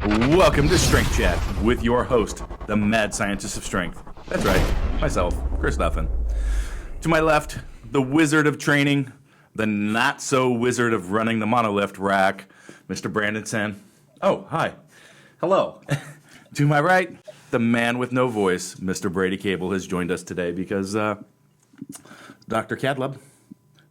Welcome to Strength Chat with your host, the mad scientist of strength. That's right, myself, Chris Duffin. To my left, the wizard of training, the not-so-wizard of running the monolift rack, Mr. Brandon Sen. Oh, hi. Hello. To my right, the man with no voice, Mr. Brady Cable, has joined us today because Dr. Cadlub,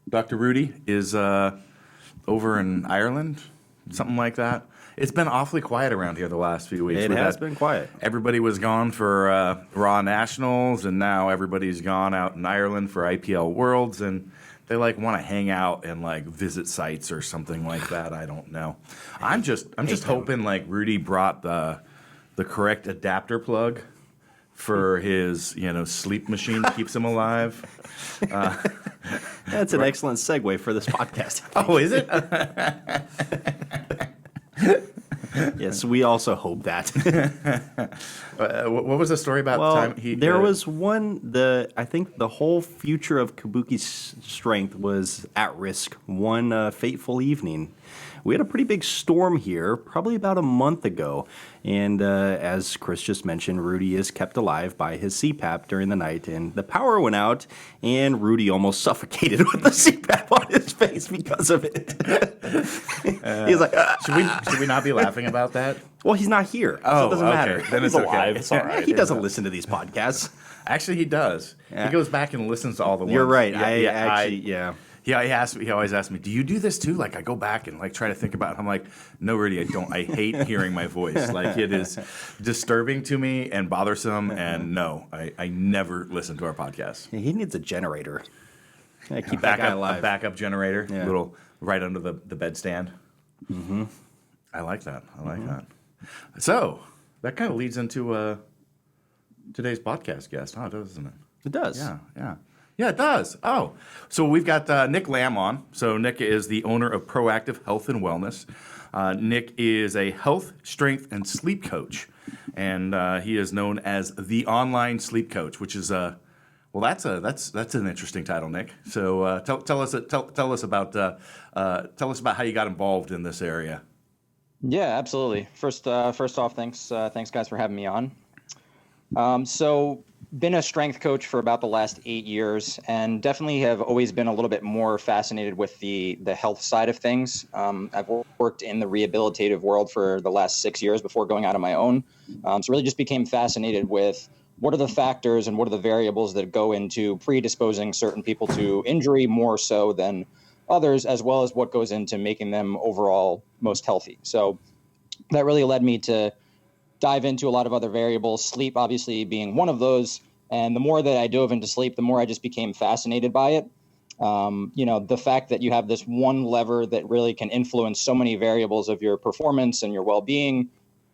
Dr. Rudy, is over in Ireland, something like that. It's been awfully quiet around here the last few weeks. It has been quiet. Everybody was gone for Raw Nationals, and now everybody's gone out in Ireland for IPL Worlds, and they want to hang out and visit sites or something like that. I don't know. I'm just hoping Rudy brought the correct adapter plug for his sleep machine that keeps him alive. That's an excellent segue for this podcast. Oh, is it? Yes, we also hope that. What was the story about? Well, the time there was one. I think the whole future of Kabuki's strength was at risk. One fateful evening, we had a pretty big storm here, probably about a month ago. And as Chris just mentioned, Rudy is kept alive by his CPAP during the night, and the power went out, and Rudy almost suffocated with the CPAP on his face because of it. He's like, should we not be laughing about that? Well, he's not here, so it doesn't matter. Then it's alive. Okay. It's all right. He doesn't listen to these podcasts. Actually, he does. Yeah. He goes back and listens to all the ones. You're right. He always asks me, "Do you do this too?" I go back and try to think about it. I'm like, "No, Rudy, I don't. I hate hearing my voice. It is disturbing to me and bothersome. And no, I never listen to our podcast." Yeah, he needs a generator. Keep that guy alive. A backup generator, little right under the bedstand. Mm-hmm. I like that. That. So that kind of leads into today's podcast guest, doesn't it? It does. Yeah, it does. Oh, so we've got Nick Lambe on. So Nick is the owner of Proactive Health and Wellness. Nick is a health, strength, and sleep coach, and he is known as the online sleep coach, which is that's an interesting title, Nick. So tell us about how you got involved in this area. Yeah, absolutely. First off, thanks guys for having me on. So been a strength coach for about the last 8 years, and definitely have always been a little bit more fascinated with the health side of things. I've worked in the rehabilitative world for the last 6 years before going out on my own. So really just became fascinated with what are the factors and what are the variables that go into predisposing certain people to injury more so than others, as well as what goes into making them overall most healthy. So that really led me to dive into a lot of other variables, sleep obviously being one of those. And the more that I dove into sleep, the more I just became fascinated by it. The fact that you have this one lever that really can influence so many variables of your performance and your well-being.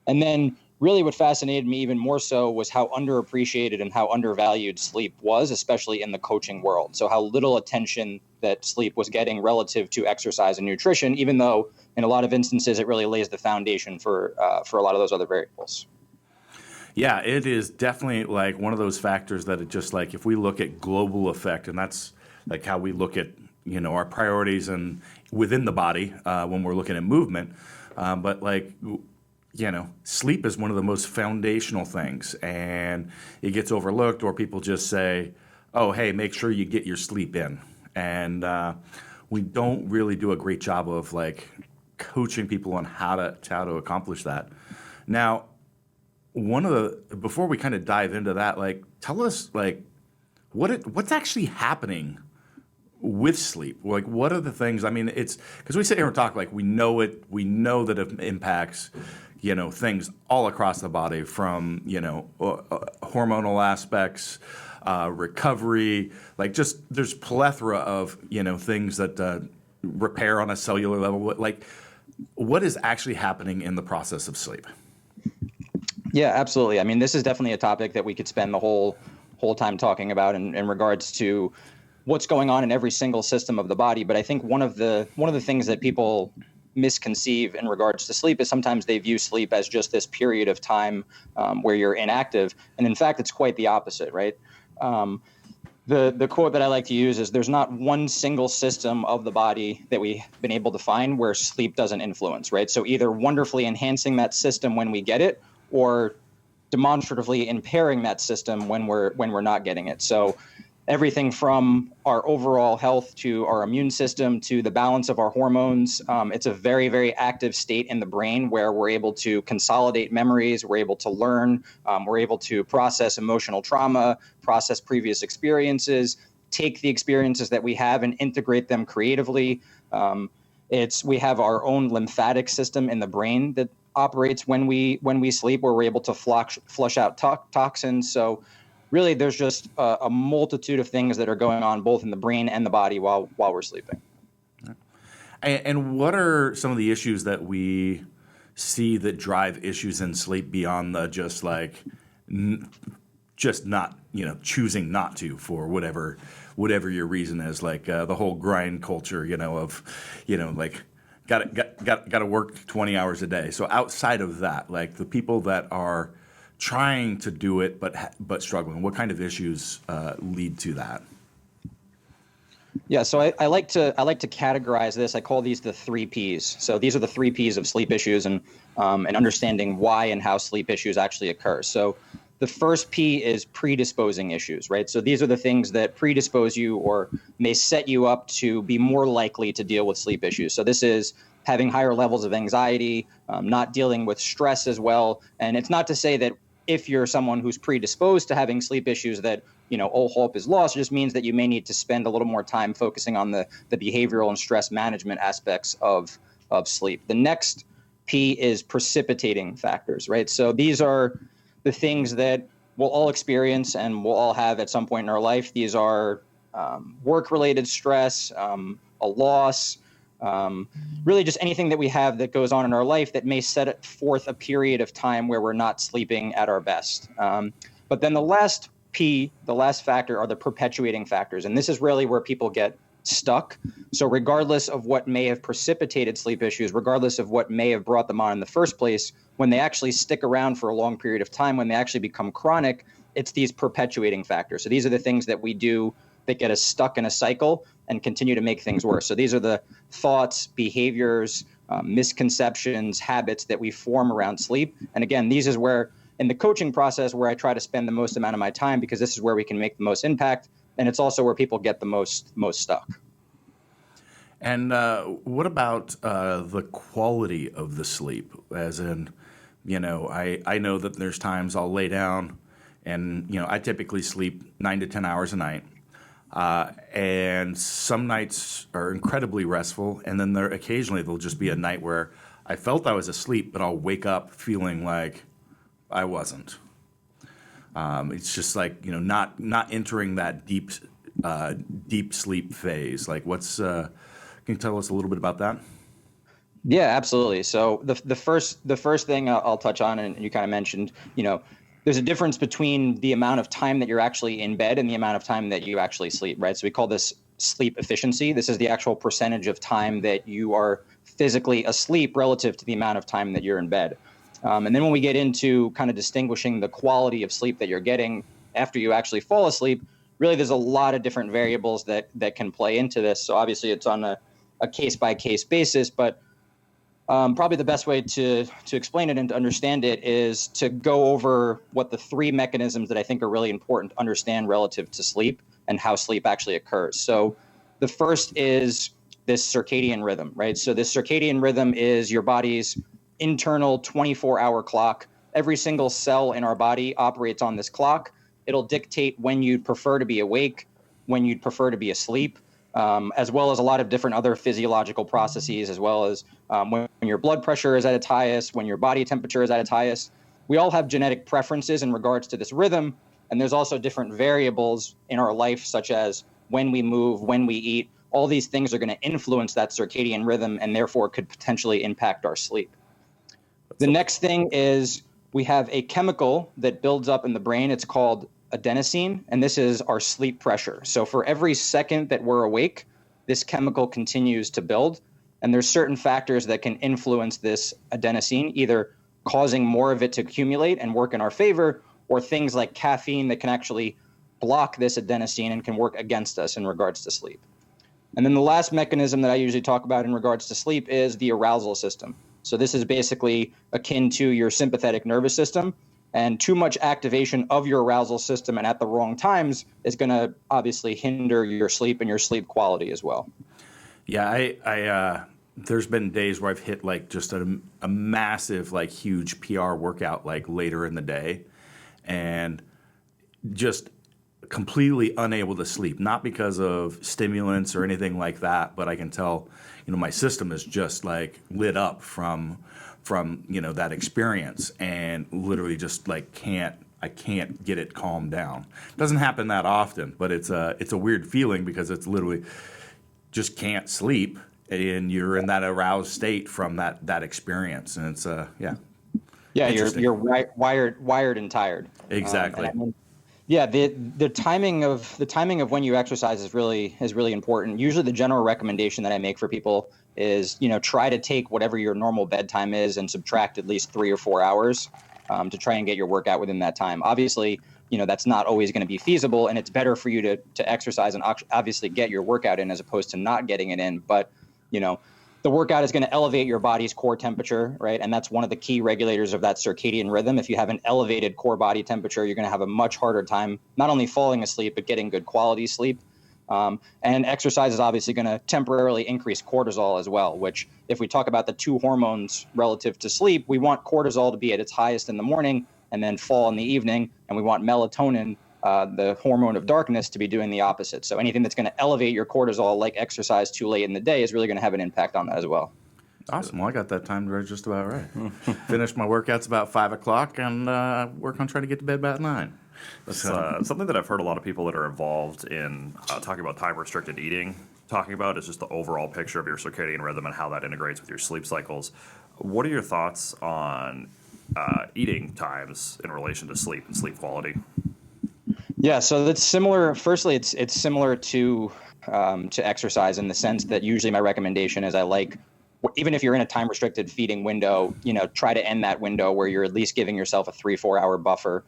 And then really what fascinated me even more so was how underappreciated and how undervalued sleep was, especially in the coaching world. So how little attention that sleep was getting relative to exercise and nutrition, even though in a lot of instances it really lays the foundation for a lot of those other variables. Yeah, it is definitely one of those factors that it just if we look at global effect, and that's how we look at our priorities and within the body when we're looking at movement, but sleep is one of the most foundational things, and it gets overlooked, or people just say, "Oh, hey, make sure you get your sleep in," and we don't really do a great job of coaching people on how to accomplish that. Now, before we kind of dive into that, tell us what's actually happening with sleep. What are the things? I mean, it's because we sit here and talk we know it. We know that it impacts things all across the body, from hormonal aspects, recovery. There's plethora of things that repair on a cellular level. What is actually happening in the process of sleep? Yeah, absolutely. I mean, this is definitely a topic that we could spend the whole time talking about in regards to what's going on in every single system of the body. But I think one of the things that people misconceive in regards to sleep is sometimes they view sleep as just this period of time where you're inactive. And in fact, it's quite the opposite, right? The quote that I like to use is there's not one single system of the body that we've been able to find where sleep doesn't influence, right? So either wonderfully enhancing that system when we get it, or demonstratively impairing that system when we're not getting it. So everything from our overall health to our immune system to the balance of our hormones. It's a very, very active state in the brain where we're able to consolidate memories, we're able to learn, we're able to process emotional trauma, process previous experiences, take the experiences that we have and integrate them creatively. We have our own lymphatic system in the brain that operates when we sleep, where we're able to flush out toxins. So really, there's just a multitude of things that are going on both in the brain and the body while we're sleeping. And what are some of the issues that we see that drive issues in sleep beyond the just like just not, choosing not to for whatever your reason is, like the whole grind culture, of, like got to work 20 hours a day. So outside of that, like the people that are trying to do it but struggling, what kind of issues lead to that? Yeah, so I like to categorize this. I call these the 3 Ps. So these are the 3 Ps of sleep issues and understanding why and how sleep issues actually occur. So the first P is predisposing issues, right? So these are the things that predispose you or may set you up to be more likely to deal with sleep issues. So this is having higher levels of anxiety, not dealing with stress as well. And it's not to say that if you're someone who's predisposed to having sleep issues that, all hope is lost. It just means that you may need to spend a little more time focusing on the behavioral and stress management aspects of sleep. The next P is precipitating factors, right? So these are the things that we'll all experience and we'll all have at some point in our life. These are work-related stress, a loss, really just anything that we have that goes on in our life that may set forth a period of time where we're not sleeping at our best. But then the last P, the last factor, are the perpetuating factors. And this is really where people get stuck. So regardless of what may have precipitated sleep issues, regardless of what may have brought them on in the first place, when they actually stick around for a long period of time, when they actually become chronic, it's these perpetuating factors. So these are the things that we do that get us stuck in a cycle and continue to make things worse. So these are the thoughts, behaviors, misconceptions, habits that we form around sleep. And again, these is where in the coaching process where I try to spend the most amount of my time, because this is where we can make the most impact. And it's also where people get the most stuck. And what about the quality of the sleep? As in, I know that there's times I'll lay down and, I typically sleep 9 to 10 hours a night. And some nights are incredibly restful. And then there'll just be a night where I felt I was asleep, but I'll wake up feeling like I wasn't. It's just like, not entering that deep sleep phase. Like can you tell us a little bit about that? Yeah, absolutely. So the first thing I'll touch on, and you kind of mentioned, there's a difference between the amount of time that you're actually in bed and the amount of time that you actually sleep, right? So we call this sleep efficiency. This is the actual percentage of time that you are physically asleep relative to the amount of time that you're in bed. And then when we get into kind of distinguishing the quality of sleep that you're getting after you actually fall asleep, really there's a lot of different variables that can play into this. So obviously it's on a case-by-case basis, but probably the best way to explain it and to understand it is to go over what the 3 mechanisms that I think are really important to understand relative to sleep and how sleep actually occurs. So the first is this circadian rhythm, right? So this circadian rhythm is your body's internal 24-hour clock. Every single cell in our body operates on this clock. It'll dictate when you'd prefer to be awake, when you'd prefer to be asleep, as well as a lot of different other physiological processes, as well as when your blood pressure is at its highest, when your body temperature is at its highest. We all have genetic preferences in regards to this rhythm, and there's also different variables in our life, such as when we move, when we eat. All these things are going to influence that circadian rhythm and therefore could potentially impact our sleep. The next thing is we have a chemical that builds up in the brain. It's called adenosine, and this is our sleep pressure. So for every second that we're awake, this chemical continues to build, and there's certain factors that can influence this adenosine, either causing more of it to accumulate and work in our favor, or things like caffeine that can actually block this adenosine and can work against us in regards to sleep. And then the last mechanism that I usually talk about in regards to sleep is the arousal system. So this is basically akin to your sympathetic nervous system, and too much activation of your arousal system and at the wrong times is going to obviously hinder your sleep and your sleep quality as well. Yeah, I there's been days where I've hit like just a massive, like huge PR workout like later in the day, and just completely unable to sleep. Not because of stimulants or anything like that, but I can tell, my system is just like lit up from that experience, and literally just like I can't get it calmed down. Doesn't happen that often, but it's a weird feeling because it's literally just can't sleep, and you're in that aroused state from that experience, and it's you're wired and tired. Exactly. The timing of when you exercise is really important. Usually the general recommendation that I make for people is, try to take whatever your normal bedtime is and subtract at least 3 or 4 hours to try and get your workout within that time. Obviously, that's not always going to be feasible, and it's better for you to exercise and obviously get your workout in as opposed to not getting it in. But, the workout is going to elevate your body's core temperature, right? And that's one of the key regulators of that circadian rhythm. If you have an elevated core body temperature, you're going to have a much harder time not only falling asleep, but getting good quality sleep. And exercise is obviously going to temporarily increase cortisol as well, which if we talk about the two hormones relative to sleep, we want cortisol to be at its highest in the morning and then fall in the evening. And we want melatonin, the hormone of darkness, to be doing the opposite. So anything that's going to elevate your cortisol, like exercise too late in the day, is really going to have an impact on that as well. Awesome. Well, I got that timed right, just about right. Finish my workouts about 5 o'clock and work on trying to get to bed about 9. That's something that I've heard a lot of people that are involved in talking about time-restricted eating talking about is just the overall picture of your circadian rhythm and how that integrates with your sleep cycles. What are your thoughts on eating times in relation to sleep and sleep quality? Yeah, so that's similar. Firstly, it's similar to exercise in the sense that usually my recommendation is even if you're in a time restricted feeding window, try to end that window where you're at least giving yourself a 3-4 hour buffer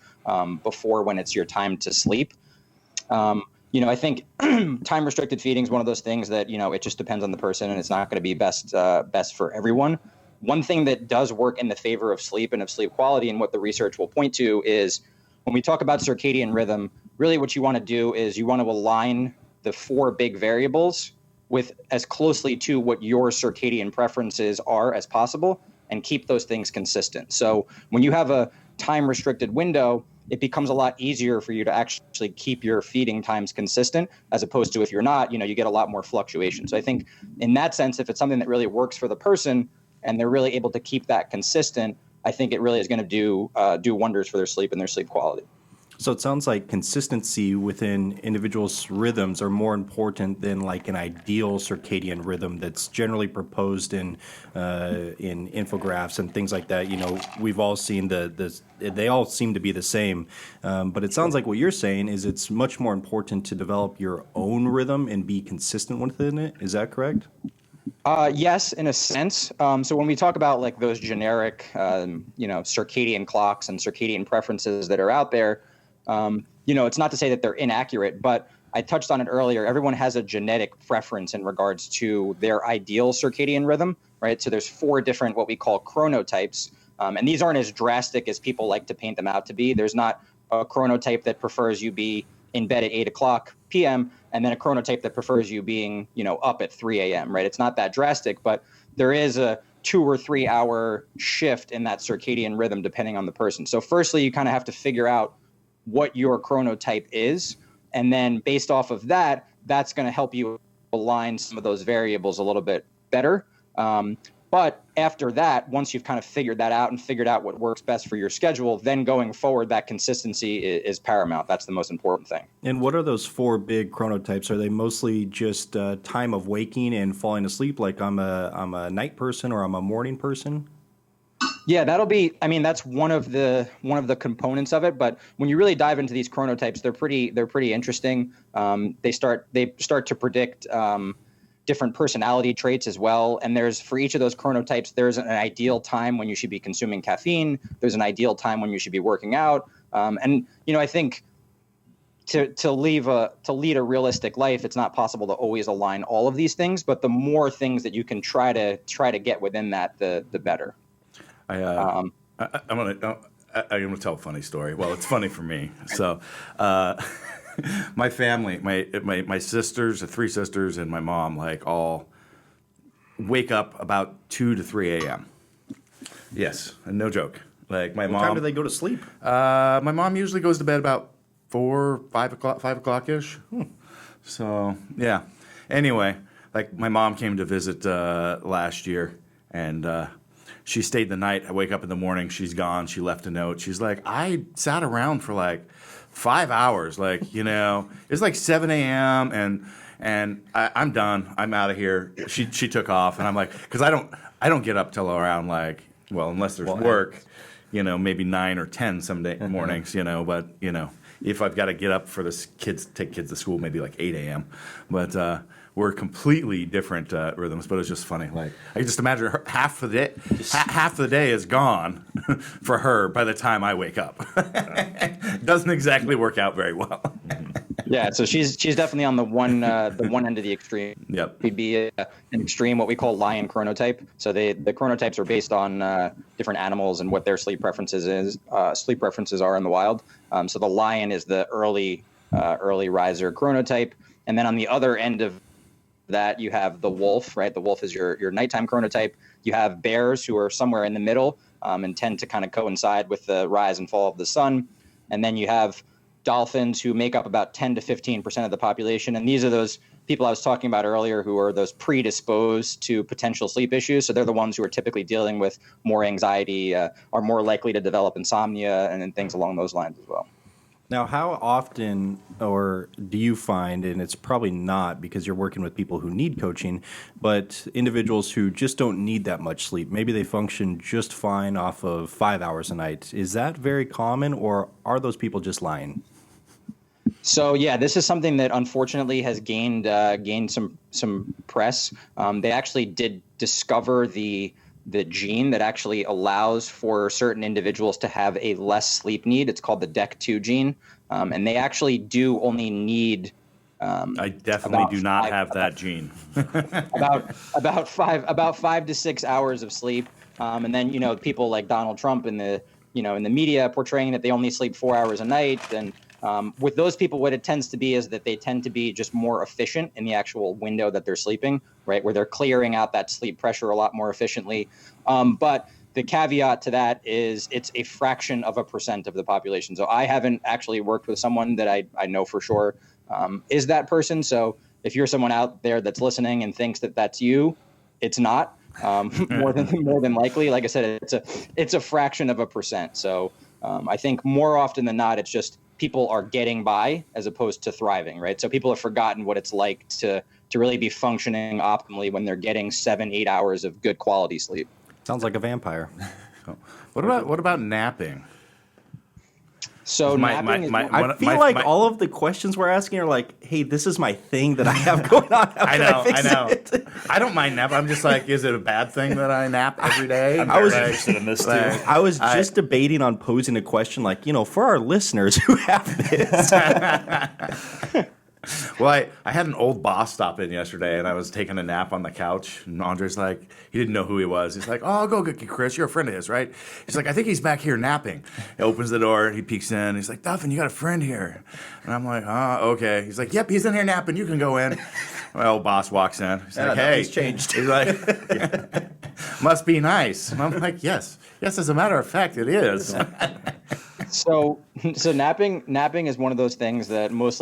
before when it's your time to sleep. I think time restricted feeding is one of those things that, it just depends on the person, and it's not going to be best for everyone. One thing that does work in the favor of sleep and of sleep quality, and what the research will point to, is when we talk about circadian rhythm, really what you want to do is you want to align the 4 big variables with as closely to what your circadian preferences are as possible, and keep those things consistent. So when you have a time restricted window, it becomes a lot easier for you to actually keep your feeding times consistent, as opposed to if you're not, you get a lot more fluctuation. So I think in that sense, if it's something that really works for the person and they're really able to keep that consistent, I think it really is going to do wonders for their sleep and their sleep quality. So it sounds like consistency within individuals' rhythms are more important than like an ideal circadian rhythm that's generally proposed in infographics and things like that. We've all seen they all seem to be the same. But it sounds like what you're saying is it's much more important to develop your own rhythm and be consistent within it. Is that correct? Yes, in a sense. So when we talk about like those generic, circadian clocks and circadian preferences that are out there, it's not to say that they're inaccurate, but I touched on it earlier. Everyone has a genetic preference in regards to their ideal circadian rhythm, right? So there's 4 different what we call chronotypes, and these aren't as drastic as people like to paint them out to be. There's not a chronotype that prefers you be in bed at 8 o'clock p.m. and then a chronotype that prefers you being, up at 3 a.m., right? It's not that drastic, but there is a 2 or 3 hour shift in that circadian rhythm depending on the person. So firstly, you kind of have to figure out what your chronotype is, and then based off of that, that's going to help you align some of those variables a little bit better. But after that, once you've kind of figured that out and figured out what works best for your schedule, then going forward, that consistency is paramount. That's the most important thing. And what are those 4 big chronotypes? Are they mostly just time of waking and falling asleep, like I'm a night person or I'm a morning person? Yeah, that's one of the components of it. But when you really dive into these chronotypes, they're pretty interesting. They start to predict different personality traits as well. And for each of those chronotypes, there's an ideal time when you should be consuming caffeine. There's an ideal time when you should be working out. I think to lead a realistic life, it's not possible to always align all of these things, but the more things that you can try to get within that, the better. I'm gonna tell a funny story. Well, it's funny for me. So, my family, my sisters, the 3 sisters, and my mom, like all wake up about 2 to 3 a.m. Yes, no joke. Like my What mom. time do they go to sleep? My mom usually goes to bed about 5 o'clock ish. So yeah. Anyway, like my mom came to visit last year, and she stayed the night. I wake up in the morning, she's gone. She left a note. She's like, I sat around for like 5 hours. Like it's like 7 a.m. and I'm done. I'm out of here. She took off, and I'm like, because I don't get up till around like, well, unless there's work, maybe 9 or 10 some mornings, but if I've got to get up for take kids to school, maybe like 8 a.m. But we're completely different rhythms. But it's just funny. Like I can just imagine half of the day is gone for her by the time I wake up. Doesn't exactly work out very well. Yeah, so she's definitely on the one end of the extreme. Yep. We'd be an extreme, what we call lion chronotype. So the chronotypes are based on different animals and what their sleep preferences are in the wild. So the lion is the early riser chronotype, and then on the other end of that you have the wolf. Right, the wolf is your nighttime chronotype. You have bears who are somewhere in the middle and tend to kind of coincide with the rise and fall of the sun, and then you have dolphins who make up about 10 to 15% of the population. And these are those people I was talking about earlier who are those predisposed to potential sleep issues. So they're the ones who are typically dealing with more anxiety, are more likely to develop insomnia and things along those lines as well. Now, how often or do you find, and it's probably not because you're working with people who need coaching, but individuals who just don't need that much sleep, maybe they function just fine off of 5 hours a night. Is that very common, or are those people just lying? So yeah, this is something that unfortunately has gained some press. They actually did discover the gene that actually allows for certain individuals to have a less sleep need. It's called the DEC2 gene, and they actually do only need. I definitely do not have that gene. about 5 to 6 hours of sleep, and then people like Donald Trump in the media portraying that they only sleep 4 hours a night. And with those people, what it tends to be is that they tend to be just more efficient in the actual window that they're sleeping, right, where they're clearing out that sleep pressure a lot more efficiently. But the caveat to that is it's a fraction of a percent of the population. So I haven't actually worked with someone that I know for sure is that person. So if you're someone out there that's listening and thinks that that's you, it's not. More than likely, like I said, it's a fraction of a percent. So I think more often than not, it's just people are getting by as opposed to thriving, right? So people have forgotten what it's like to really be functioning optimally when they're getting 7-8 hours of good quality sleep. Sounds like a vampire. What about napping? So napping I feel like all of the questions we're asking are like, hey, this is my thing that I have going on. I know. I don't mind nap. I'm just like, is it a bad thing that I nap every day? I'm very interested in this too. I was just debating on posing a question like, for our listeners who have this. Well, I had an old boss stop in yesterday, and I was taking a nap on the couch, and Andre's like, he didn't know who he was. He's like, oh, I'll go get you, Chris. You're a friend of his, right? He's like, I think he's back here napping. He opens the door, he peeks in. He's like, Duffin, you got a friend here. And I'm like, oh, okay. He's like, yep, he's in here napping. You can go in. My old boss walks in. He's like, hey. He's changed. He's like, must be nice. And I'm like, yes, as a matter of fact, it is. So napping is one of those things that most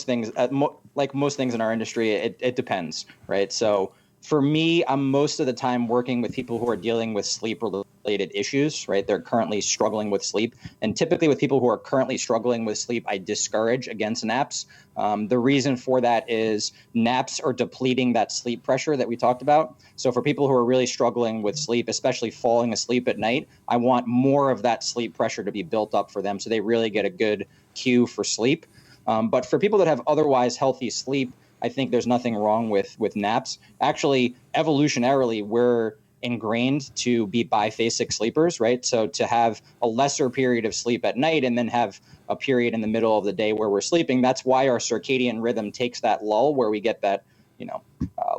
things in our industry, it depends, right? So for me, I'm most of the time working with people who are dealing with sleep-related issues, right? They're currently struggling with sleep. And typically with people who are currently struggling with sleep, I discourage against naps. The reason for that is naps are depleting that sleep pressure that we talked about. So for people who are really struggling with sleep, especially falling asleep at night, I want more of that sleep pressure to be built up for them so they really get a good cue for sleep. But for people that have otherwise healthy sleep, I think there's nothing wrong with naps. Actually, evolutionarily, we're ingrained to be biphasic sleepers, right? So to have a lesser period of sleep at night and then have a period in the middle of the day where we're sleeping, that's why our circadian rhythm takes that lull where we get that,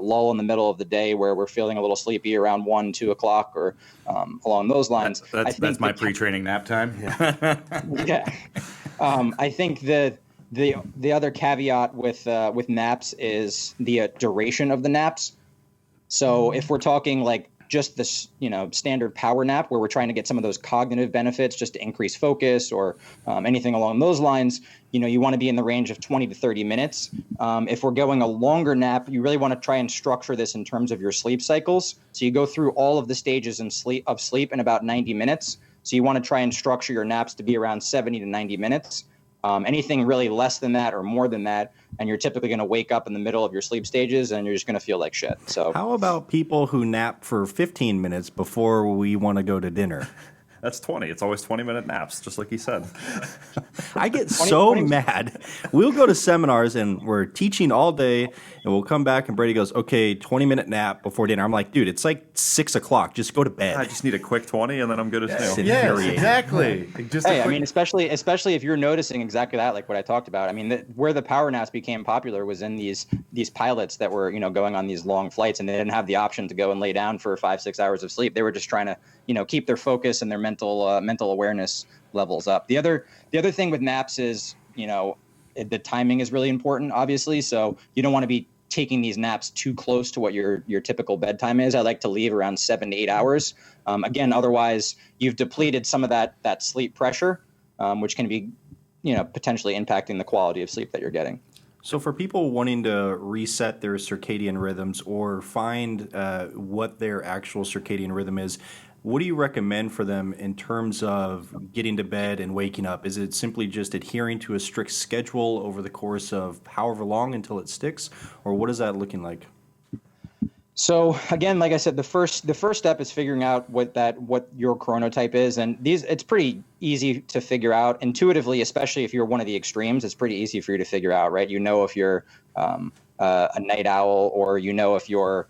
lull in the middle of the day where we're feeling a little sleepy around 1, 2 o'clock or along those lines. That's my pre-training nap time. Yeah. I think the other caveat with naps is the duration of the naps. So if we're talking like just this, standard power nap where we're trying to get some of those cognitive benefits just to increase focus or anything along those lines, you want to be in the range of 20 to 30 minutes. If we're going a longer nap, you really want to try and structure this in terms of your sleep cycles. So you go through all of the stages of sleep in about 90 minutes. So you want to try and structure your naps to be around 70 to 90 minutes. Anything really less than that or more than that, and you're typically going to wake up in the middle of your sleep stages and you're just going to feel like shit. So How about people who nap for 15 minutes before we want to go to dinner? That's 20. It's always 20-minute naps, just like he said. I get so mad. We'll go to seminars and we're teaching all day, and we'll come back and Brady goes, okay, 20-minute nap before dinner. I'm like, dude, it's like 6 o'clock. Just go to bed. I just need a quick 20, and then I'm good as new. Yes, exactly. I mean, especially if you're noticing exactly that, like what I talked about. I mean, where the power naps became popular was in these pilots that were, going on these long flights, and they didn't have the option to go and lay down for 5-6 hours of sleep. They were just trying to, keep their focus and their mental awareness levels up. The other thing with naps is, the timing is really important, obviously. So you don't want to be taking these naps too close to what your typical bedtime is. I like to leave around 7 to 8 hours. Again, otherwise you've depleted some of that sleep pressure, which can be, potentially impacting the quality of sleep that you're getting. So for people wanting to reset their circadian rhythms or find what their actual circadian rhythm is, what do you recommend for them in terms of getting to bed and waking up? Is it simply just adhering to a strict schedule over the course of however long until it sticks, or what is that looking like? So again, like I said, the first step is figuring out what your chronotype is, and it's pretty easy to figure out intuitively, especially if you're one of the extremes. It's pretty easy for you to figure out, right? If you're a night owl, or if you're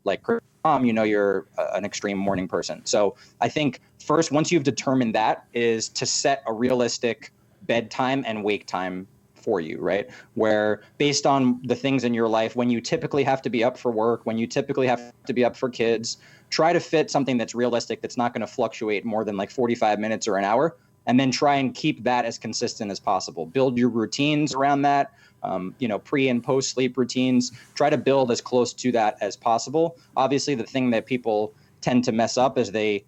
like you're an extreme morning person. So I think first, once you've determined that, is to set a realistic bedtime and wake time for you, right? Where based on the things in your life, when you typically have to be up for work, when you typically have to be up for kids, try to fit something that's realistic, that's not going to fluctuate more than like 45 minutes or an hour, and then try and keep that as consistent as possible. Build your routines around that. Pre and post sleep routines, try to build as close to that as possible. Obviously, the thing that people tend to mess up is they,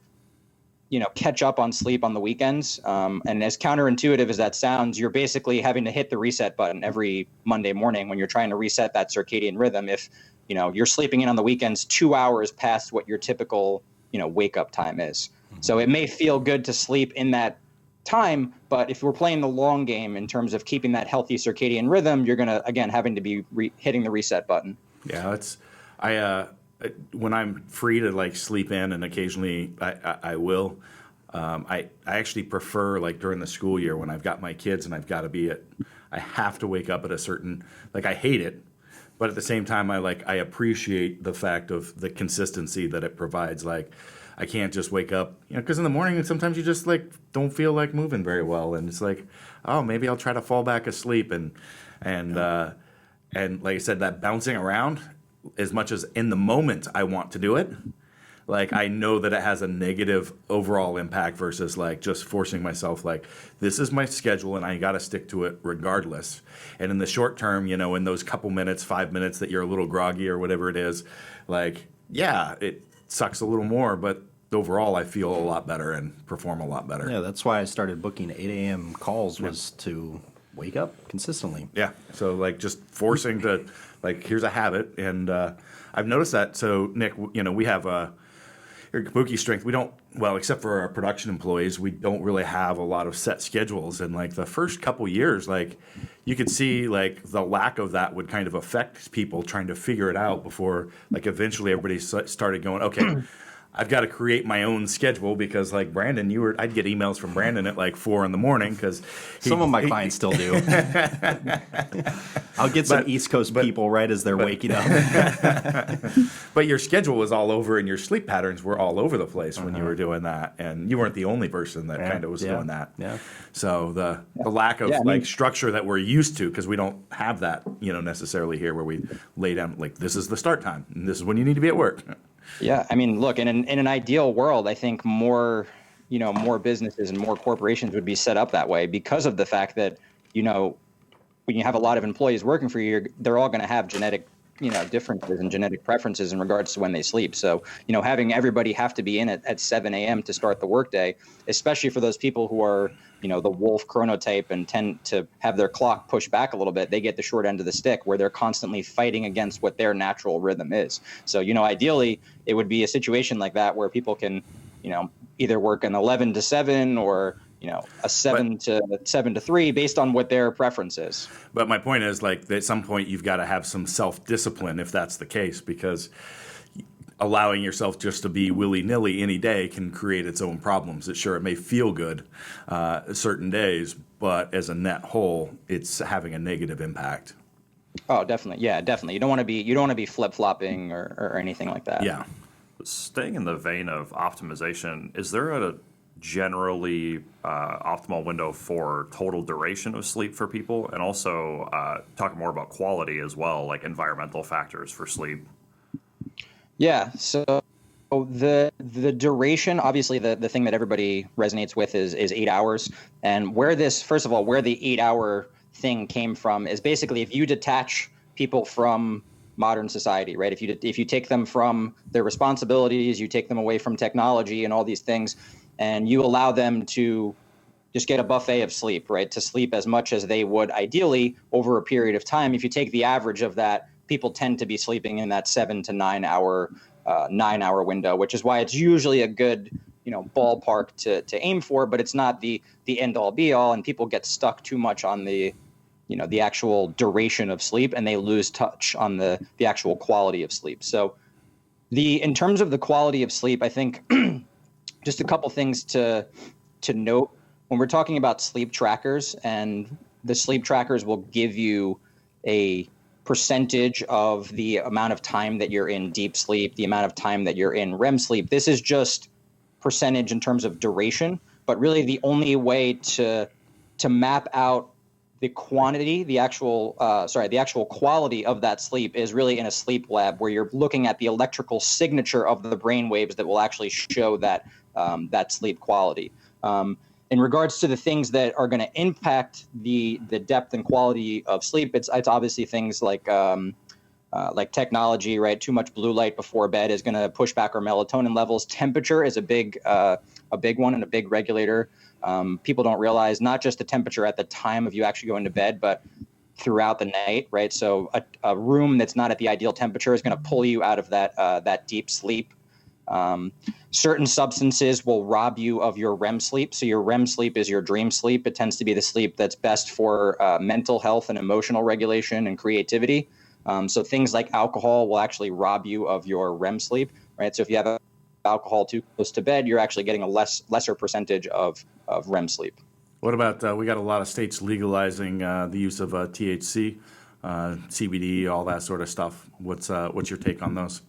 catch up on sleep on the weekends. And as counterintuitive as that sounds, you're basically having to hit the reset button every Monday morning when you're trying to reset that circadian rhythm. If, you're sleeping in on the weekends 2 hours past what your typical, wake up time is. Mm-hmm. So it may feel good to sleep in that time, but if we're playing the long game in terms of keeping that healthy circadian rhythm, you're gonna having to be hitting the reset button. Yeah, when I'm free to like sleep in, and occasionally I will. I actually prefer, like during the school year when I've got my kids and I have to wake up at a certain, like I hate it, but at the same time I appreciate the fact of the consistency that it provides. Like I can't just wake up, because in the morning sometimes you just like don't feel like moving very well, and it's like, oh, maybe I'll try to fall back asleep, and like I said, that bouncing around, as much as in the moment I want to do it, like I know that it has a negative overall impact versus like just forcing myself, like this is my schedule and I got to stick to it regardless. And in the short term, in those couple minutes, 5 minutes that you're a little groggy or whatever it is, like, yeah, it sucks a little more, but overall I feel a lot better and perform a lot better. Yeah, that's why I started booking 8 a.m. calls, was to wake up consistently. Yeah, so like just forcing to, like, here's a habit, and I've noticed that. So Nick, we have here at Kabuki Strength, we don't, well, except for our production employees, we don't really have a lot of set schedules. And like the first couple years, like you could see like the lack of that would kind of affect people trying to figure it out before like eventually everybody started going, okay, I've got to create my own schedule because, like Brandon, I'd get emails from Brandon at like 4 in the morning because Some of my clients still do. I'll get some East Coast people right as they're waking up. But your schedule was all over, and your sleep patterns were all over the place when you were doing that, and you weren't the only person that kind of was doing that. Yeah. So the lack of structure that we're used to, because we don't have that, necessarily here, where we lay down like this is the start time, and this is when you need to be at work. Yeah, I mean, look, in an ideal world, I think more businesses and more corporations would be set up that way because of the fact that, when you have a lot of employees working for you, they're all going to have genetic, differences and genetic preferences in regards to when they sleep. So, having everybody have to be in at 7 a.m. to start the workday, especially for those people who are, the wolf chronotype and tend to have their clock pushed back a little bit, they get the short end of the stick where they're constantly fighting against what their natural rhythm is. So, ideally, it would be a situation like that where people can, either work an 11 to 7 or, a 7 to 3 based on what their preference is. But my point is, like, at some point you've got to have some self-discipline if that's the case, because allowing yourself just to be willy-nilly any day can create its own problems. It may feel good certain days, but as a net whole, it's having a negative impact. Oh, definitely. Yeah, definitely. You don't want to be flip-flopping or anything like that. Yeah. Staying in the vein of optimization, is there a generally optimal window for total duration of sleep for people? And also talking more about quality as well, like environmental factors for sleep. Yeah, so the duration, obviously the thing that everybody resonates with is 8 hours. And where the 8-hour thing came from is basically if you detach people from modern society, right? If you take them from their responsibilities, you take them away from technology and all these things, and you allow them to just get a buffet of sleep, right? To sleep as much as they would ideally over a period of time. If you take the average of that, people tend to be sleeping in that 7 to 9 hour window, which is why it's usually a good, ballpark to aim for, but it's not the end all be all. And people get stuck too much on the actual duration of sleep, and they lose touch on the actual quality of sleep. So in terms of the quality of sleep, I think just a couple things to note when we're talking about sleep trackers, and the sleep trackers will give you a percentage of the amount of time that you're in deep sleep, the amount of time that you're in REM sleep. This is just percentage in terms of duration, but really the only way to map out the quantity, the actual quality of that sleep is really in a sleep lab where you're looking at the electrical signature of the brain waves that will actually show that sleep quality. In regards to the things that are going to impact the depth and quality of sleep, it's obviously things like technology, right? Too much blue light before bed is going to push back our melatonin levels. Temperature is a big one and a big regulator. People don't realize not just the temperature at the time of you actually going to bed, but throughout the night, right? So a room that's not at the ideal temperature is going to pull you out of that deep sleep. Certain substances will rob you of your REM sleep. So your REM sleep is your dream sleep. It tends to be the sleep that's best for mental health and emotional regulation and creativity. So things like alcohol will actually rob you of your REM sleep, right? So if you have alcohol too close to bed, you're actually getting a lesser percentage of REM sleep. What about, we got a lot of states legalizing the use of THC, CBD, all that sort of stuff. What's your take on those?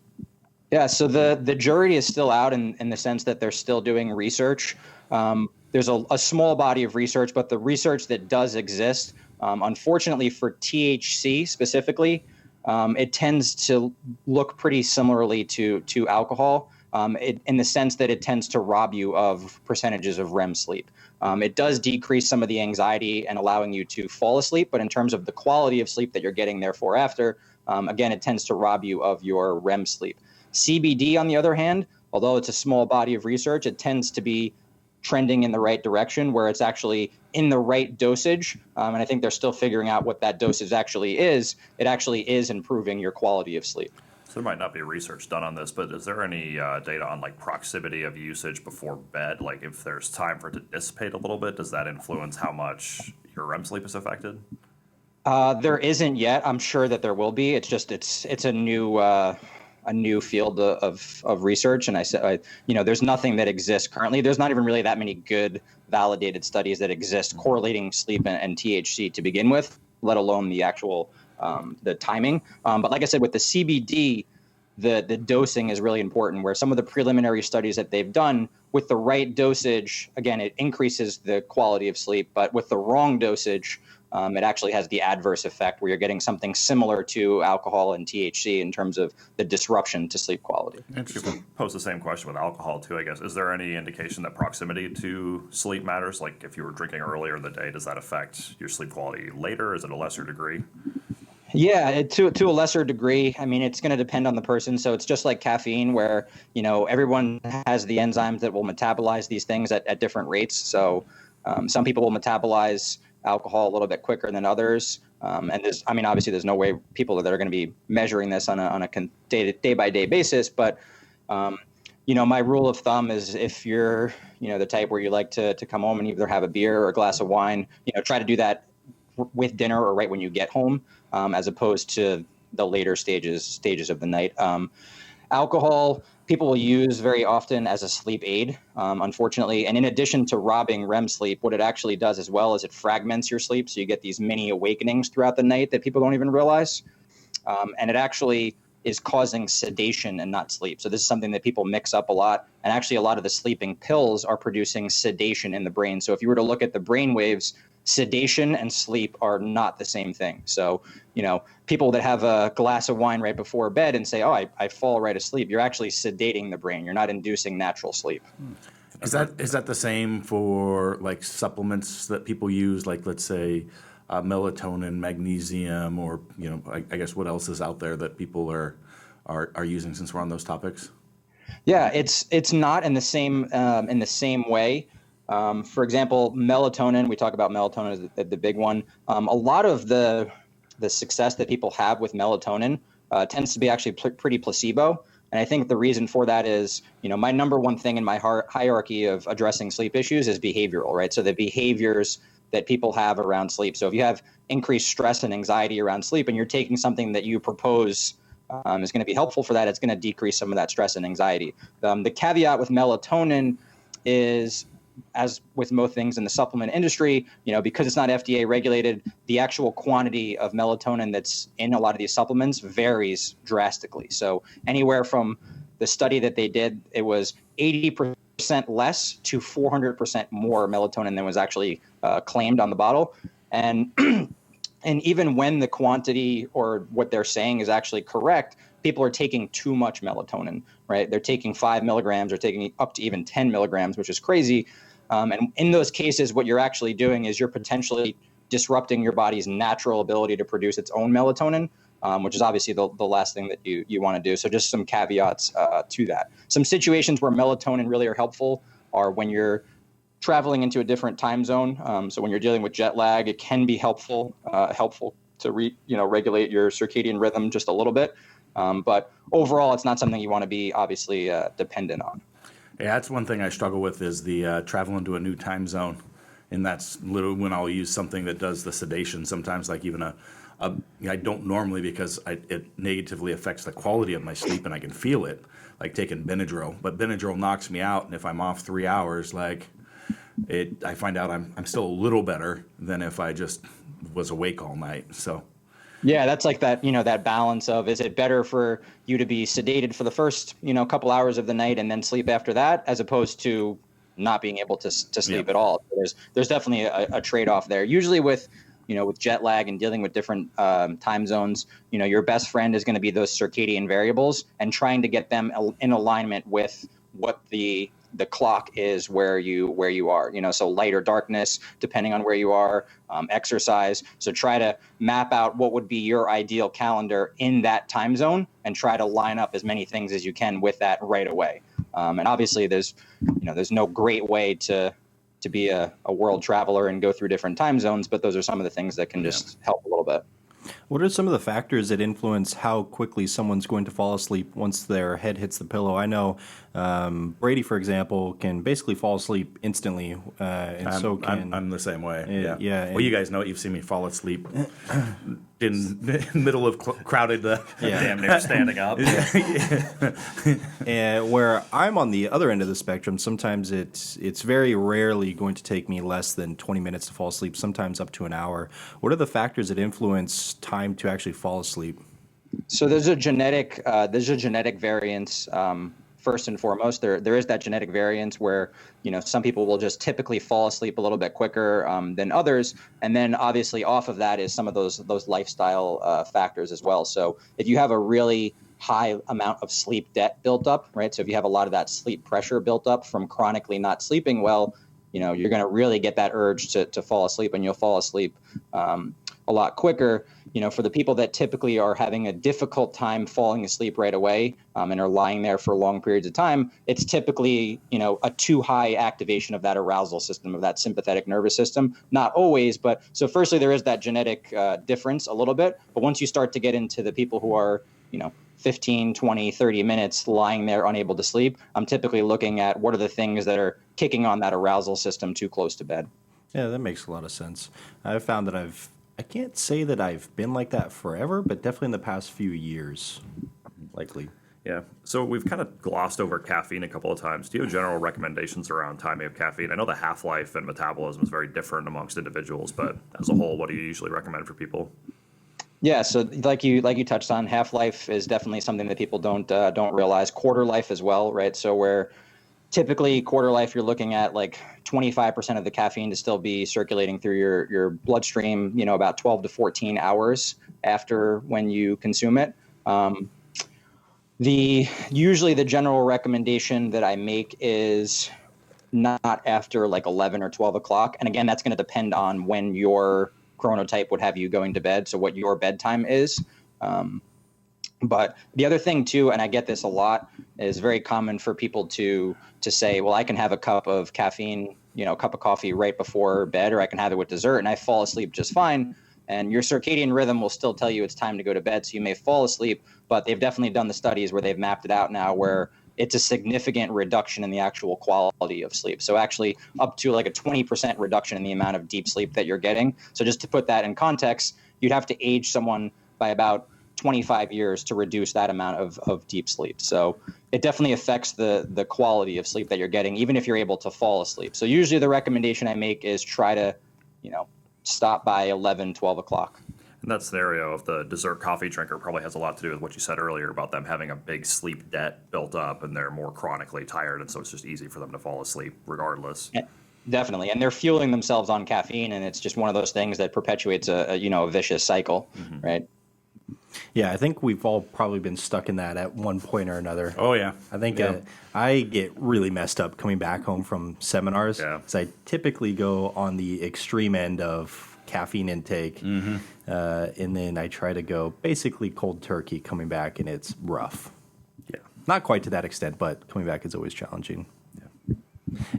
Yeah, so the jury is still out in the sense that they're still doing research. There's a small body of research, but the research that does exist, unfortunately for THC specifically, it tends to look pretty similarly to alcohol in the sense that it tends to rob you of percentages of REM sleep. It does decrease some of the anxiety and allowing you to fall asleep, but in terms of the quality of sleep that you're getting therefore after, again, it tends to rob you of your REM sleep. CBD, on the other hand, although it's a small body of research, it tends to be trending in the right direction where it's actually in the right dosage. And I think they're still figuring out what that dosage actually is. It actually is improving your quality of sleep. So there might not be research done on this, but is there any data on like proximity of usage before bed? Like if there's time for it to dissipate a little bit, does that influence how much your REM sleep is affected? There isn't yet. I'm sure that there will be. It's just it's a new a new field of research. And I said, there's nothing that exists currently. There's not even really that many good validated studies that exist correlating sleep and THC to begin with, let alone the actual the timing. But like I said, with the CBD, the dosing is really important, where some of the preliminary studies that they've done with the right dosage, again, it increases the quality of sleep, but with the wrong dosage, it actually has the adverse effect where you're getting something similar to alcohol and THC in terms of the disruption to sleep quality. Interesting. Pose the same question with alcohol too, I guess. Is there any indication that proximity to sleep matters? Like if you were drinking earlier in the day, does that affect your sleep quality later? Is it a lesser degree? Yeah, to a lesser degree. I mean, it's going to depend on the person. So it's just like caffeine, where everyone has the enzymes that will metabolize these things at different rates. So some people will metabolize alcohol a little bit quicker than others. And obviously, there's no way people that are going to be measuring this on a day by day basis. But my rule of thumb is if you're the type where you like to come home and either have a beer or a glass of wine, try to do that with dinner or right when you get home, as opposed to the later stages of the night. Alcohol, people will use very often as a sleep aid, unfortunately. And in addition to robbing REM sleep, what it actually does as well is it fragments your sleep. So you get these mini awakenings throughout the night that people don't even realize. And it actually is causing sedation and not sleep. So this is something that people mix up a lot. And actually, a lot of the sleeping pills are producing sedation in the brain. So if you were to look at the brain waves, sedation and sleep are not the same thing. So, people that have a glass of wine right before bed and say, oh, I fall right asleep, you're actually sedating the brain. You're not inducing natural sleep. Is that the same for like supplements that people use, like let's say melatonin, magnesium, or I guess what else is out there that people are using, since we're on those topics? Yeah, it's not in the same way. For example, melatonin, we talk about melatonin as the big one. A lot of the success that people have with melatonin tends to be actually pretty placebo. And I think the reason for that is, my number one thing in my hierarchy of addressing sleep issues is behavioral, right? So the behaviors that people have around sleep. So if you have increased stress and anxiety around sleep and you're taking something that you propose is going to be helpful for that, it's going to decrease some of that stress and anxiety. The caveat with melatonin is, as with most things in the supplement industry, because it's not FDA regulated, the actual quantity of melatonin that's in a lot of these supplements varies drastically. So anywhere from the study that they did, it was 80% less to 400% more melatonin than was actually claimed on the bottle. And and even when the quantity or what they're saying is actually correct, people are taking too much melatonin, right? They're taking 5 milligrams or taking up to even 10 milligrams, which is crazy. And in those cases, what you're actually doing is you're potentially disrupting your body's natural ability to produce its own melatonin, which is obviously the last thing that you want to do. So just some caveats to that. Some situations where melatonin really are helpful are when you're traveling into a different time zone. So when you're dealing with jet lag, it can be helpful to regulate your circadian rhythm just a little bit. But overall, it's not something you want to be obviously dependent on. Yeah, that's one thing I struggle with is the travel into a new time zone. And that's literally when I'll use something that does the sedation. Sometimes like even I don't normally, because it negatively affects the quality of my sleep and I can feel it, like taking Benadryl. But Benadryl knocks me out, and if I'm off 3 hours, I find out I'm still a little better than if I just was awake all night. So. Yeah, that's like that, that balance of, is it better for you to be sedated for the first, couple hours of the night and then sleep after that, as opposed to not being able to sleep at all? There's definitely a trade-off there. Usually with jet lag and dealing with different time zones, your best friend is going to be those circadian variables and trying to get them in alignment with what the clock is where you are, so light or darkness, depending on where you are, exercise. So try to map out what would be your ideal calendar in that time zone and try to line up as many things as you can with that right away. And obviously there's no great way to be a world traveler and go through different time zones, but those are some of the things that can just help a little bit. What are some of the factors that influence how quickly someone's going to fall asleep once their head hits the pillow? I know Brady, for example, can basically fall asleep instantly, and so can I'm the same way. Yeah. Well, you guys know it. You've seen me fall asleep in the middle of crowded. Damn near standing up. And where I'm on the other end of the spectrum, sometimes it's very rarely going to take me less than 20 minutes to fall asleep, sometimes up to an hour. What are the factors that influence time to actually fall asleep? So there's a genetic variance. First and foremost, there is that genetic variance where, some people will just typically fall asleep a little bit quicker than others, and then obviously off of that is some of those lifestyle factors as well. So if you have a really high amount of sleep debt built up, right? So if you have a lot of that sleep pressure built up from chronically not sleeping well, you're going to really get that urge to fall asleep, and you'll fall asleep a lot quicker. For the people that typically are having a difficult time falling asleep right away and are lying there for long periods of time, it's typically, a too high activation of that arousal system, of that sympathetic nervous system. Not always, but so firstly, there is that genetic difference a little bit. But once you start to get into the people who are, 15, 20, 30 minutes lying there unable to sleep, I'm typically looking at what are the things that are kicking on that arousal system too close to bed. Yeah, that makes a lot of sense. I've found that I can't say that I've been like that forever, but definitely in the past few years, likely. Yeah. So we've kind of glossed over caffeine a couple of times. Do you have general recommendations around timing of caffeine? I know the half-life and metabolism is very different amongst individuals, but as a whole, what do you usually recommend for people? Yeah, so like you touched on, half-life is definitely something that people don't realize. Quarter life as well, right? So where typically quarter life, you're looking at like 25% of the caffeine to still be circulating through your bloodstream, about 12 to 14 hours after when you consume it. Usually the general recommendation that I make is not after like 11 or 12 o'clock. And again, that's going to depend on when your chronotype would have you going to bed, so what your bedtime is. But the other thing too, and I get this a lot, is very common for people to say, well, I can have a cup of caffeine, a cup of coffee right before bed, or I can have it with dessert and I fall asleep just fine. And your circadian rhythm will still tell you it's time to go to bed, so you may fall asleep, but they've definitely done the studies where they've mapped it out now where it's a significant reduction in the actual quality of sleep. So actually up to like a 20% reduction in the amount of deep sleep that you're getting. So just to put that in context, you'd have to age someone by about 25 years to reduce that amount of deep sleep. So it definitely affects the quality of sleep that you're getting, even if you're able to fall asleep. So usually the recommendation I make is try to, stop by 11, 12 o'clock. And that scenario of the dessert coffee drinker probably has a lot to do with what you said earlier about them having a big sleep debt built up and they're more chronically tired, and so it's just easy for them to fall asleep regardless. Yeah, definitely. And they're fueling themselves on caffeine, and it's just one of those things that perpetuates a vicious cycle, right? Yeah, I think we've all probably been stuck in that at one point or another. Oh, yeah. I think I get really messed up coming back home from seminars. Yeah. Because I typically go on the extreme end of caffeine intake, and then I try to go basically cold turkey coming back, and it's rough. Yeah. Not quite to that extent, but coming back is always challenging.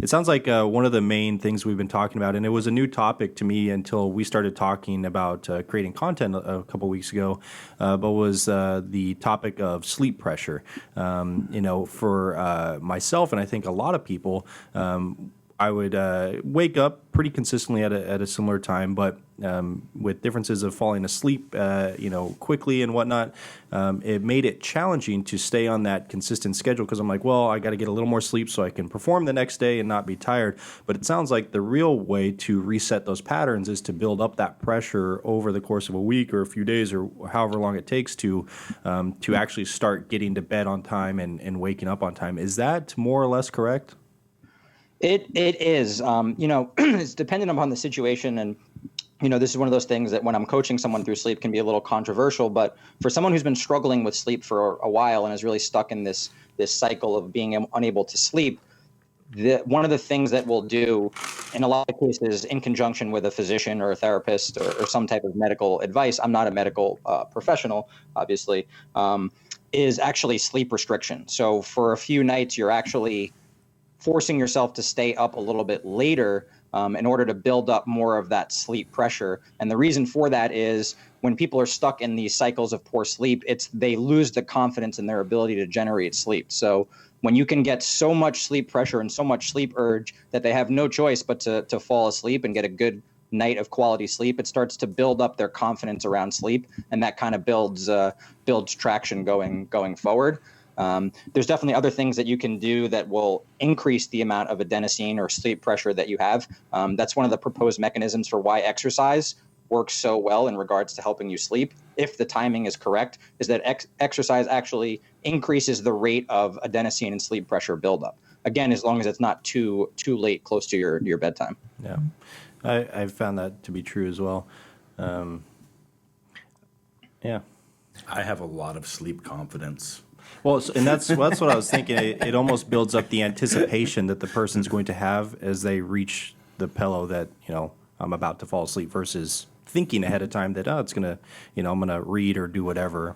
It sounds like one of the main things we've been talking about, and it was a new topic to me until we started talking about creating content a couple weeks ago, but was the topic of sleep pressure. For myself, and I think a lot of people, I would wake up pretty consistently at a similar time, but with differences of falling asleep, quickly and whatnot, it made it challenging to stay on that consistent schedule because I'm like, well, I got to get a little more sleep so I can perform the next day and not be tired. But it sounds like the real way to reset those patterns is to build up that pressure over the course of a week or a few days or however long it takes to actually start getting to bed on time and waking up on time. Is that more or less correct? It is, it's dependent upon the situation. And, this is one of those things that when I'm coaching someone through sleep can be a little controversial. But for someone who's been struggling with sleep for a while and is really stuck in this cycle of being unable to sleep, one of the things that we'll do in a lot of cases in conjunction with a physician or a therapist or some type of medical advice, I'm not a medical professional, obviously, is actually sleep restriction. So for a few nights, you're actually forcing yourself to stay up a little bit later in order to build up more of that sleep pressure. And the reason for that is when people are stuck in these cycles of poor sleep, they lose the confidence in their ability to generate sleep. So when you can get so much sleep pressure and so much sleep urge that they have no choice but to fall asleep and get a good night of quality sleep, it starts to build up their confidence around sleep, and that kind of builds traction going forward. There's definitely other things that you can do that will increase the amount of adenosine or sleep pressure that you have. That's one of the proposed mechanisms for why exercise works so well in regards to helping you sleep, if the timing is correct, is that exercise actually increases the rate of adenosine and sleep pressure buildup. Again, as long as it's not too late, close to your bedtime. Yeah, I've found that to be true as well. Yeah. I have a lot of sleep confidence. Well, and that's what I was thinking. It almost builds up the anticipation that the person's going to have as they reach the pillow that, I'm about to fall asleep, versus thinking ahead of time that, it's going to, I'm going to read or do whatever.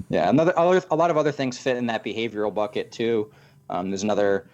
Yeah, a lot of other things fit in that behavioral bucket too. There's another,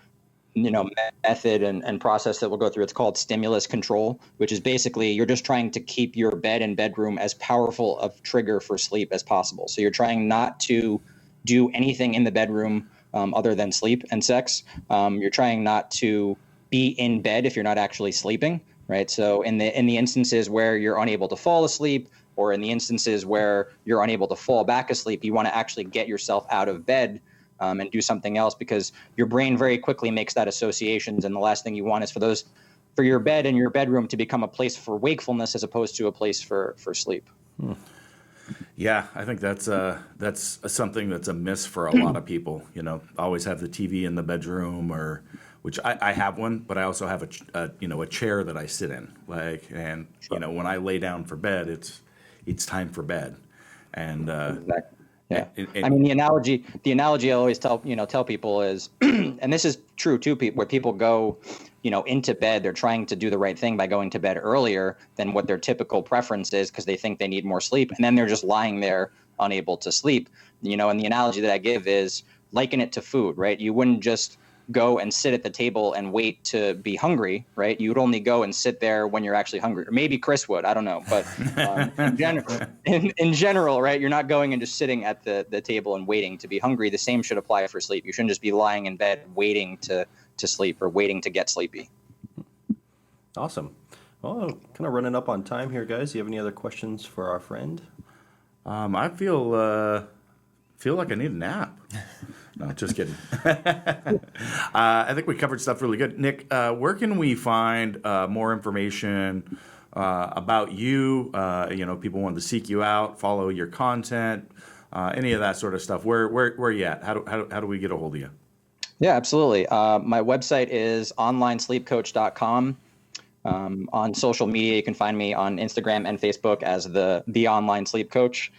method and process that we'll go through. It's called stimulus control, which is basically you're just trying to keep your bed and bedroom as powerful of trigger for sleep as possible. So you're trying not to do anything in the bedroom other than sleep and sex. You're trying not to be in bed if you're not actually sleeping, right? So in the instances where you're unable to fall asleep, or in the instances where you're unable to fall back asleep, you want to actually get yourself out of bed and do something else, because your brain very quickly makes that associations, and the last thing you want is for your bed and your bedroom to become a place for wakefulness as opposed to a place for sleep. Yeah, I think that's something that's a miss for a lot of people. Always have the TV in the bedroom, which I have one, but I also have a chair that I sit in. When I lay down for bed, it's time for bed, and Exactly. Yeah, I mean the analogy I always tell people is, and this is true too, where people go, into bed, they're trying to do the right thing by going to bed earlier than what their typical preference is because they think they need more sleep, and then they're just lying there unable to sleep. And the analogy that I give is liken it to food, right? You wouldn't just go and sit at the table and wait to be hungry, right? You would only go and sit there when you're actually hungry. Or maybe Chris would, I don't know. But in general, right, you're not going and just sitting at the table and waiting to be hungry. The same should apply for sleep. You shouldn't just be lying in bed waiting to sleep or waiting to get sleepy. Awesome. Well, kind of running up on time here, guys. Do you have any other questions for our friend? I feel like I need a nap. No, just kidding. I think we covered stuff really good. Nick, where can we find more information about you? People want to seek you out, follow your content, any of that sort of stuff. Where are you at? How do we get a hold of you? Yeah, absolutely. My website is onlinesleepcoach.com. On social media, you can find me on Instagram and Facebook as the Online Sleep Coach.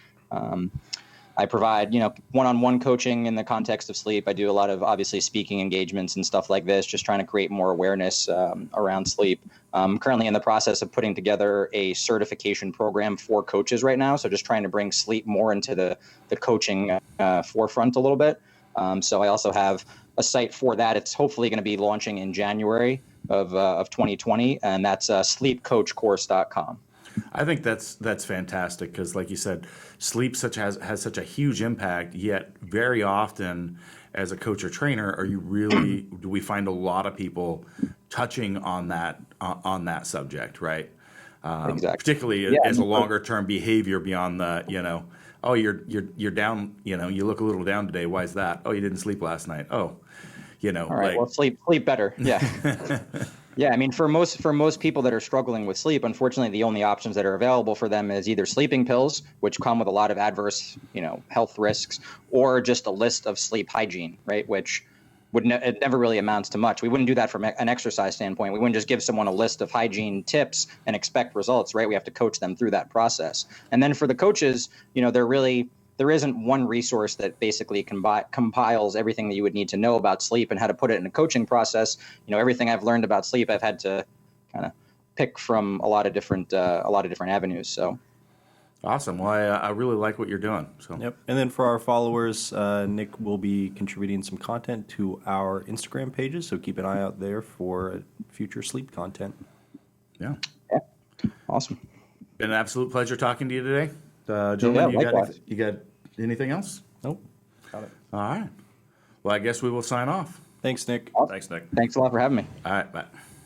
I provide, one-on-one coaching in the context of sleep. I do a lot of, obviously, speaking engagements and stuff like this, just trying to create more awareness around sleep. I'm currently in the process of putting together a certification program for coaches right now, so just trying to bring sleep more into the coaching forefront a little bit. So I also have a site for that. It's hopefully going to be launching in January of 2020, and that's sleepcoachcourse.com. I think that's fantastic because, like you said, sleep has such a huge impact. Yet, very often, as a coach or trainer, do we find a lot of people touching on that subject, right? Exactly. Particularly as a longer term behavior beyond the oh, you're down, you look a little down today. Why is that? Oh, you didn't sleep last night. Oh, all right. Well, sleep better. Yeah. Yeah, I mean, for most people that are struggling with sleep, unfortunately, the only options that are available for them is either sleeping pills, which come with a lot of adverse, health risks, or just a list of sleep hygiene, right? Which it never really amounts to much. We wouldn't do that from an exercise standpoint. We wouldn't just give someone a list of hygiene tips and expect results, right? We have to coach them through that process. And then for the coaches, there isn't one resource that basically compiles everything that you would need to know about sleep and how to put it in a coaching process. Everything I've learned about sleep, I've had to kind of pick from a lot of different avenues. So, awesome. Well, I really like what you're doing. So. Yep. And then for our followers, Nick will be contributing some content to our Instagram pages, so keep an eye out there for future sleep content. Yeah. Awesome. Been an absolute pleasure talking to you today. Gentlemen, you got anything else? Nope. Got it. All right. Well, I guess we will sign off. Thanks, Nick. Awesome. Thanks, Nick. Thanks a lot for having me. All right. Bye.